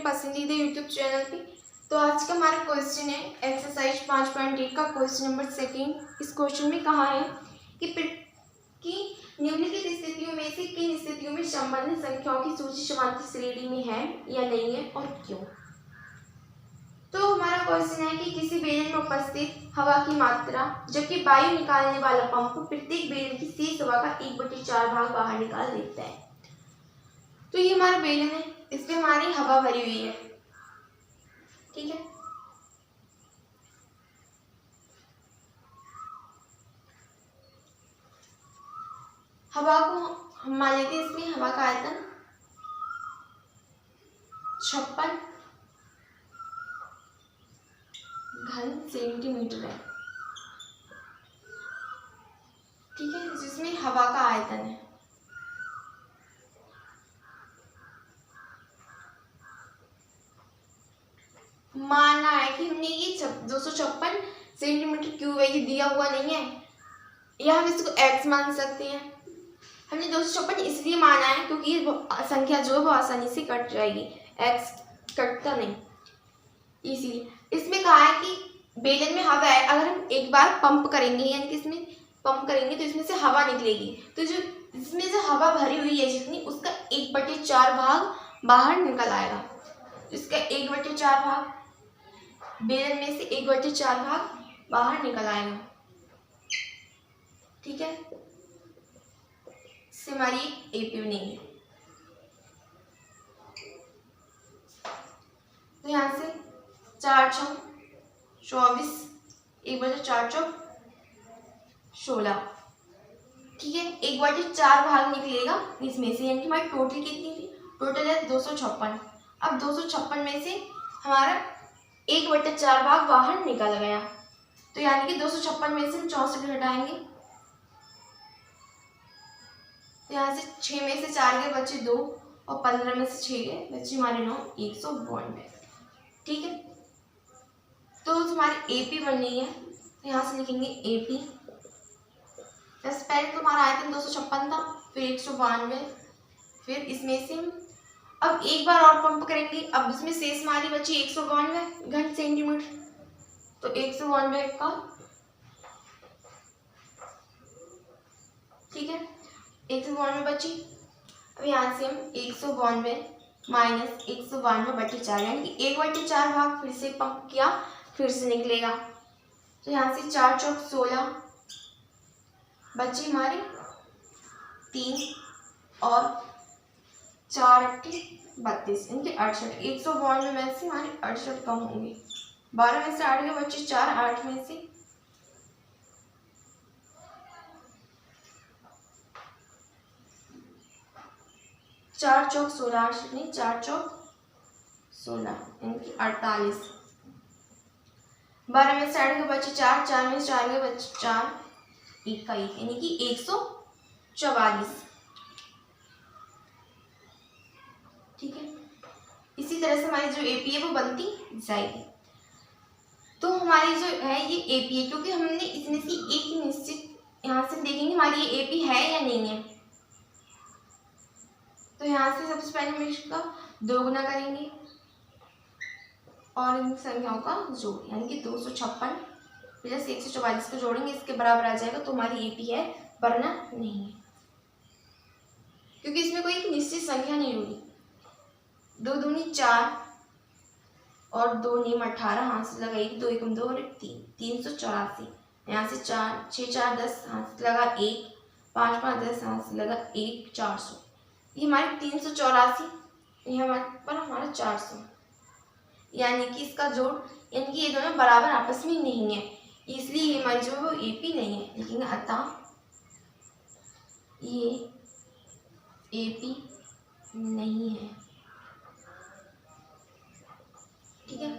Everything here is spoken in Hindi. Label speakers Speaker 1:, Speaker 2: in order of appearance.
Speaker 1: पसंदीदा यूट्यूब चैनल पे। तो आज का हमारा क्वेश्चन है एक्सरसाइज 5.8 का क्वेश्चन नंबर 2। इस क्वेश्चन में कहा है कि निम्नलिखित स्थितियों में से किन स्थितियों में संबंधित संख्याओं की सूची समांतर श्रेणी में है या नहीं है और क्यों। तो हमारा क्वेश्चन है कि किसी बेलन में उपस्थित हवा की मात्रा जबकि वायु निकालने वाला पंप प्रत्येक बेलन की शेष हवा का 1/4 भाग बाहर निकाल देता है। तो ये हमारा बेलन है, इसमें हमारी हवा भरी हुई है, ठीक है। हवा को हम मान लेते हैं, इसमें हवा का आयतन 56 घन सेंटीमीटर है, ठीक है, जिसमें हवा का आयतन है। मानना है कि हमने ये 256 सेंटीमीटर क्यूब है, ये दिया हुआ नहीं है, या हम इसको x मान सकते हैं। हमने 256 इसलिए माना है क्योंकि ये संख्या जो है वो आसानी से कट जाएगी, x कटता नहीं, इसीलिए। इसमें कहा है कि बेलन में हवा है, अगर हम एक बार पंप करेंगे यानी कि इसमें पंप करेंगे तो इसमें से हवा निकलेगी, तो जो इसमें जो हवा भरी हुई है जितनी, उसका 1/4 भाग बाहर निकल आएगा। इसका 1/4 भाग बेलन में से 1/4 भाग बाहर निकल आएगा, ठीक है। इससे हमारी एपी बनेगी। तो यहाँ से 4 × 24, 1/4 × 16, ठीक है। 1/4 भाग निकलेगा इसमें से, यानी कि हमारी टोटल कितनी थी, टोटल है 256। अब 256 में से हमारा 1/4 भाग बाहर निकल गया, तो यानी कि 256 में से हम 64 हटाएंगे, तो यहाँ से 6 में से 4 के बचे 2 और 15 में से 6 के बचे हमारे 9, 192, ठीक है। तो हमारी एपी बन रही है, तो यहाँ से लिखेंगे एपी। जैसे पहले तो हमारा आयतन 256 था, फिर 192, फिर इसमें से हम अब एक बार और पंप करेंगे। अब इसमें शेष हमारी बची 192 घन सेंटीमीटर, तो 192 का, ठीक है, 192 बची। अब यहाँ से हम 192 माइनस 192/4 यानी कि 1/4 भाग फिर से पंप किया, फिर से निकलेगा। तो यहाँ से 4 × 16 बचे हमारे 3 और 4 × 8 32, इनके 68, 192 में से हमारे 68 कम होंगे। 12 में से 8 के बच्चे 4, 8 में से 4 × 16, 8 नहीं, 4 × 16 इनकी 48। 12 में से 8 के बच्चे 4, 4 में से 4 के बच्चे 4, 1 का 1 यानी कि 144, ठीक है। इसी तरह से हमारी जो एपी है वो बनती जाएगी। तो हमारी जो है ये एपी है, क्योंकि हमने इसमें से एक निश्चित, यहाँ से देखेंगे हमारी ये एपी है या नहीं है। तो यहाँ से सबसे पहले हम इसका 2 गुना करेंगे और इन संख्याओं का जोड़, यानी कि 256 प्लस 144 को जोड़ेंगे, इसके बराबर आ जाएगा। तो हमारी एपी है, वरना नहीं है, क्योंकि इसमें कोई एक निश्चित संख्या नहीं होगी। 2 दूनी 4 और 2 नीम 18, हाथ से लगाएगी, 2 × 2 और 1 3, 384। यहाँ से 4, 6 × 4 10, हाथ से लगा 1, 5 × 5 10, हाथ से लगा 1, 400। ये हमारे 384, ये हमारे पर हमारा 400, यानी कि इसका जोड़, यानी कि ये दोनों बराबर आपस में नहीं है, इसलिए ये हमारी जो है वो एपी नहीं है। लेकिन अतः ये एपी नहीं है, ठीक है।